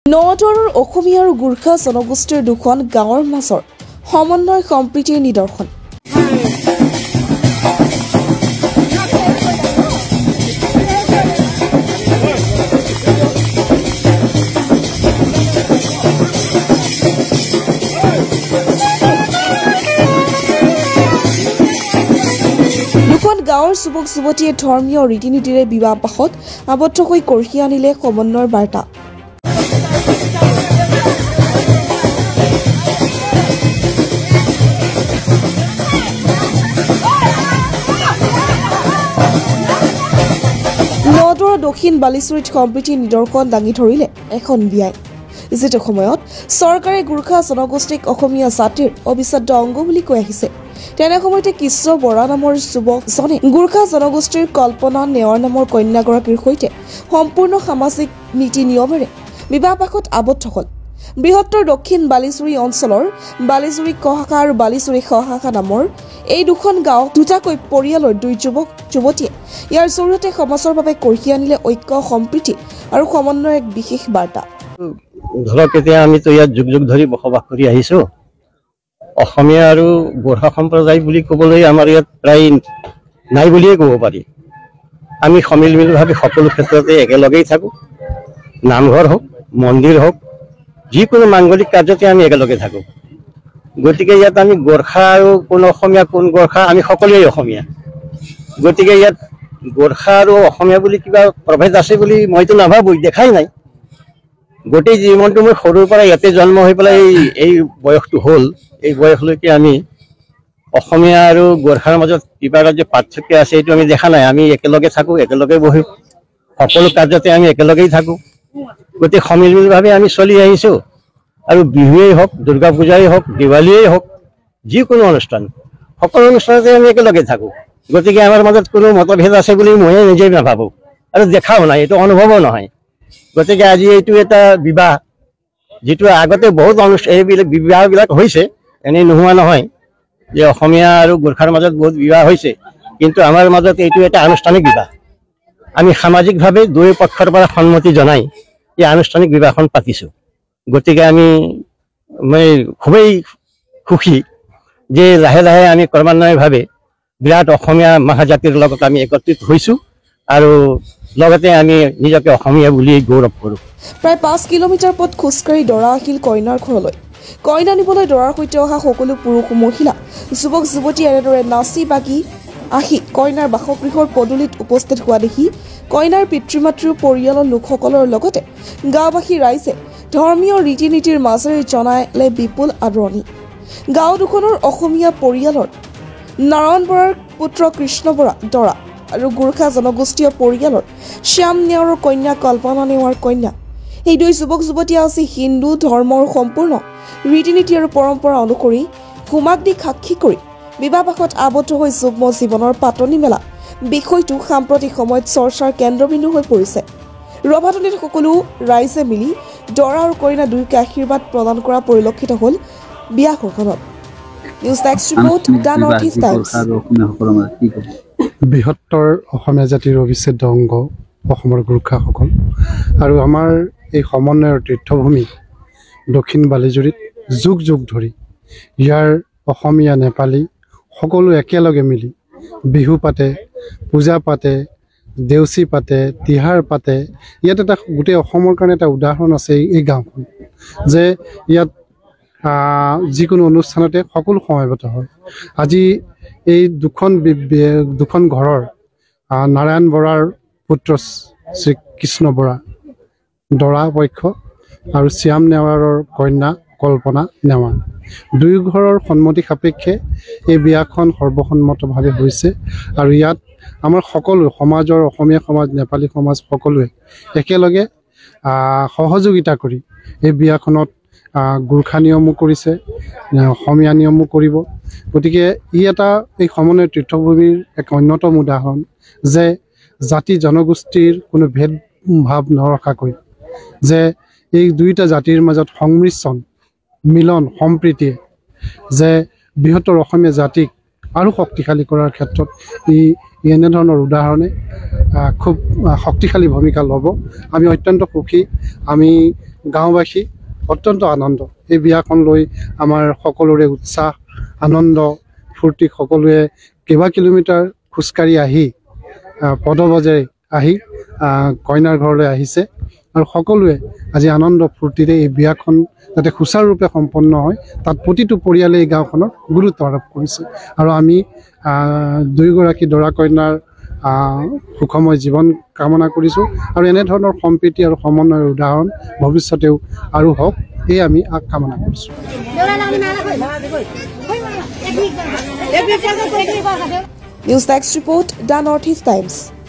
নদৰৰ অসমীয়া আৰু গোৰ্খা জনগোষ্ঠীৰ দুখন গাঁৱৰ মাজৰ সমন্বয় সম্প্ৰীতিৰ নিদৰ্শন। দুখন গাঁৱৰ যুৱক যুৱতীয়ে ধৰ্মীয় ৰীতি নীতিৰে বিবাহ পাশত আবদ্ধ হৈ কঢ়িয়াই আনিলে সমন্বয়ৰ বাৰ্তা। নদৰৰ দক্ষিণ বালিচুৰিত সম্প্ৰীতিৰ নিদৰ্শন দাঙি ধৰিলে এখন বিয়াই, যিটো সময়ত চৰকাৰে গোৰ্খা জনগোষ্ঠীক অসমীয়া জাতিৰ অবিচ্ছেদ্য অংগ বুলি কৈ আহিছে। তেনে সময়তে কৃষ্ণ বৰা নামৰ যুৱকজনে গোৰ্খা জনগোষ্ঠীৰ কল্পনা নেৱাৰ নামৰ কন্যাগৰাকীৰ সৈতে সম্পূৰ্ণ সামাজিক নীতি নিয়মেৰে বিবাহ পাশত আবদ্ধ হ'ল। বৃহত্তৰ দক্ষিণ বালিচুৰি অঞ্চলৰ বালিচুৰি কশাখা আৰু বালিচুৰি খশাখা নামৰ এই দুখন গাঁও দুটাকৈ পৰিয়ালৰ দুই যুৱক যুৱতীয়ে ইয়াৰ জৰিয়তে সমাজৰ বাবে কঢ়িয়াই আনিলে ঐক্য সম্প্ৰীতি আৰু সমন্বয়ৰ এক বিশেষ বাৰ্তা। ধৰক এতিয়া আমিতো ইয়াত যুগ যুগ ধৰি বসবাস কৰি আহিছো। অসমীয়া আৰু গোৰ্খা সম্প্ৰদায় বুলি ক'বলৈ আমাৰ ইয়াত প্ৰায় নাই বুলিয়ে ক'ব পাৰি। আমি সমিলমিলভাৱে সকলো ক্ষেত্ৰতে একেলগেই থাকোঁ। নামঘৰ হওক, মন্দিৰ হওক, যিকোনো মাংগলিক কাৰ্যতে আমি একেলগে থাকোঁ। গতিকে ইয়াত আমি গোৰ্খা আৰু কোন অসমীয়া কোন গোৰ্খা আমি সকলোৱেই অসমীয়া। গতিকে ইয়াত গোৰ্খা আৰু অসমীয়া বুলি কিবা প্ৰভেদ আছে বুলি মইতো নাভাবোঁ, দেখাই নাই। গোটেই জীৱনটো মই সৰুৰ পৰা ইয়াতে জন্ম হৈ পেলাই এই বয়সটো হ'ল, এই বয়সলৈকে আমি অসমীয়া আৰু গোৰ্খাৰ মাজত কিবা এটা যে পাৰ্থক্য আছে এইটো আমি দেখা নাই। আমি একেলগে থাকোঁ, একেলগে বহোঁ, সকলো কাৰ্যতে আমি একেলগেই থাকোঁ। গতিকে সমিলমিলভাৱে আমি চলি আহিছোঁ। আৰু বিহুৱেই হওক, দুৰ্গা পূজাই হওক, দিৱালীয়েই হওক, যিকোনো অনুষ্ঠান, সকলো অনুষ্ঠানতে আমি একেলগে থাকোঁ। গতিকে আমাৰ মাজত কোনো মতভেদ আছে বুলি মই নিজেই নাভাবোঁ আৰু দেখাও নাই, এইটো অনুভৱো নহয়। গতিকে আজি এইটো এটা বিবাহ, যিটো আগতে বহুত এইবিলাক বিবাহবিলাক হৈছে, এনেই নোহোৱা নহয় যে অসমীয়া আৰু গোৰ্খাৰ মাজত বহুত বিবাহ হৈছে, কিন্তু আমাৰ মাজত এইটো এটা আনুষ্ঠানিক বিবাহ। আমি সামাজিকভাৱে দুয়ো পক্ষৰ পৰা সন্মতি জনাই এই আনুষ্ঠানিক বিবাহখন পাতিছোঁ। গতিকে মই খুবেই সুখী যে লাহে লাহে আমি ক্ৰমান্বয়ভাৱে বিৰাট অসমীয়া মহাজাতিৰ লগত আমি একত্ৰিত হৈছোঁ আৰু লগতে আমি নিজকে অসমীয়া বুলি গৌৰৱ কৰোঁ। প্ৰায় 5 কিলোমিটাৰ পথ খোজকাঢ়ি দৰা আহিল কইনাৰ ঘৰলৈ। কইনা নিবলৈ দৰাৰ সৈতে অহা সকলো পুৰুষ মহিলা যুৱক যুৱতী এনেদৰে নাচি বাগি আহি কইনাৰ বাসগৃহৰ পদূলিত উপস্থিত হোৱা দেখি কইনাৰ পিতৃ মাতৃৰ পৰিয়ালৰ লোকসকলৰ লগতে গাঁওবাসী ৰাইজে ধৰ্মীয় ৰীতি নীতিৰ মাজেৰে জনালে বিপুল আদৰণি। গাঁও দুখনৰ অসমীয়া পৰিয়ালৰ নাৰায়ণ বৰাৰ পুত্ৰ কৃষ্ণ বৰা দৰা আৰু গোৰ্খা জনগোষ্ঠীয় পৰিয়ালৰ শ্যাম নেওৰৰ কন্যা কল্পনা নেওৱাৰ কন্যা। এই দুই যুৱক যুৱতীয়ে আজি হিন্দু ধৰ্মৰ সম্পূৰ্ণ ৰীতি নীতি আৰু পৰম্পৰা অনুসৰি হোমাক দি সাক্ষী কৰি বিবাহ পাশত আবদ্ধ হৈ যুগ্ম জীৱনৰ পাতনি মেলা বিষয়টো সাম্প্ৰতিক সময়ত চৰ্চাৰ কেন্দ্ৰবিন্দু হৈ পৰিছে। ৰভাতলিত সকলো ৰাইজে মিলি দৰা আৰু কইনা দুয়োকে আশীৰ্বাদ প্ৰদান কৰা পৰিলক্ষিত হ'ল বিয়া ঘৰখনত। News desk report, the north east times. বৃহত্তৰ অসমীয়া জাতিৰ অবিচ্ছেদ্য অংগ অসমৰ গোৰ্খাসকল আৰু আমাৰ এই সমন্বয়ৰ তীৰ্থভূমি দক্ষিণ বালিজুৰিত যুগ যুগ ধৰি ইয়াৰ অসমীয়া নেপালী সকলো একেলগে মিলি বিহু পাতে, পূজা পাতে, দেউচি পাতে, তিহাৰ পাতে। ইয়াত এটা গোটেই অসমৰ কাৰণে এটা উদাহৰণ আছে এই গাঁওখন, যে ইয়াত যিকোনো অনুষ্ঠানতে সকলো সমবেত হয়। আজি এই দুখন ঘৰৰ নাৰায়ণ বৰাৰ পুত্ৰ শ্ৰী কৃষ্ণ বৰা দৰা পক্ষ আৰু শ্যাম নেৱাৰৰ কন্যা কল্পনা নেৱাৰ দুয়ো ঘৰৰ সন্মতি সাপেক্ষে এই বিয়াখন সৰ্বসন্মতভাৱে হৈছে। আৰু ইয়াত আমাৰ সকলো সমাজৰ, অসমীয়া সমাজ, নেপালী সমাজ সকলোৱে একেলগে সহযোগিতা কৰি এই বিয়াখনত গোৰ্খা নিয়মো কৰিছে, অসমীয়া নিয়মো কৰিব। গতিকে এই সমন্বয় তীৰ্থভূমিৰ এক অন্যতম উদাহৰণ যে জাতি জনগোষ্ঠীৰ কোনো ভেদভাৱ নৰখাকৈ যে এই দুয়োটা জাতিৰ মাজত সংমিশ্ৰণ, মিলন, সম্প্ৰীতিয়ে যে বৃহত্তৰ অসমীয়া জাতিক আৰু শক্তিশালী কৰাৰ ক্ষেত্ৰত এনেধৰণৰ উদাহৰণে খুব শক্তিশালী ভূমিকা ল'ব। আমি অত্যন্ত সুখী। আমি গাঁওবাসী অত্যন্ত আনন্দ এই বিয়াখন লৈ আমাৰ সকলোৰে উৎসাহ আনন্দ ফূৰ্তি সকলোৱে কেইবা কিলোমিটাৰ খোজকাঢ়ি আহি পদবজাই আহি কইনাৰ ঘৰলৈ আহিছে আৰু সকলোৱে আজি আনন্দ ফূৰ্তিৰে এই বিয়াখন যাতে সুচাৰুৰূপে সম্পন্ন হয় তাত প্ৰতিটো পৰিয়ালে এই গাঁওখনত গুৰুত্ব আৰোপ কৰিছে আৰু আমি দুয়োগৰাকী দৰা কইনাৰ সুখময় জীৱন কামনা কৰিছোঁ আৰু এনেধৰণৰ সম্প্ৰীতি আৰু সমন্বয়ৰ উদাহৰণ ভৱিষ্যতেও আৰু হওক এই আমি কামনা কৰিছোঁ। News desk report the north east times.